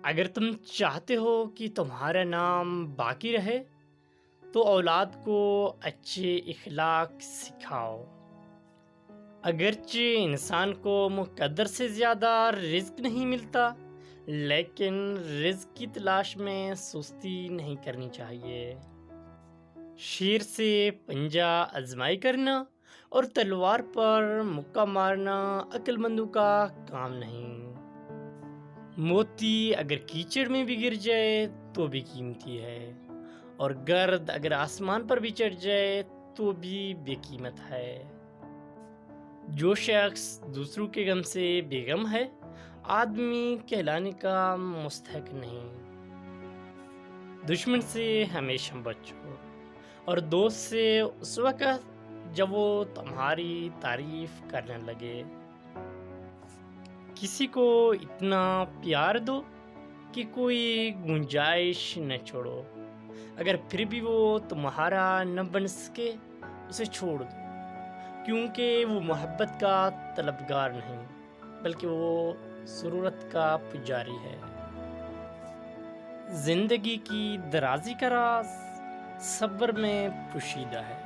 اگر تم چاہتے ہو کہ تمہارا نام باقی رہے تو اولاد کو اچھے اخلاق سکھاؤ۔ اگرچہ انسان کو مقدر سے زیادہ رزق نہیں ملتا، لیکن رزق کی تلاش میں سستی نہیں کرنی چاہیے۔ شیر سے پنجہ آزمائی کرنا اور تلوار پر مکہ مارنا عقل مندوں کا کام نہیں۔ موتی اگر کیچڑ میں بھی گر جائے تو بھی قیمتی ہے، اور گرد اگر آسمان پر بھی چڑھ جائے تو بھی بے قیمت ہے۔ جو شخص دوسروں کے غم سے بے غم ہے، آدمی کہلانے کا مستحق نہیں۔ دشمن سے ہمیشہ بچو، اور دوست سے اس وقت جب وہ تمہاری تعریف کرنے لگے۔ کسی کو اتنا پیار دو کہ کوئی گنجائش نہ چھوڑو، اگر پھر بھی وہ تمہارا نہ بن سکے اسے چھوڑ دو، کیونکہ وہ محبت کا طلبگار نہیں بلکہ وہ ضرورت کا پجاری ہے۔ زندگی کی درازی کا راز صبر میں پوشیدہ ہے۔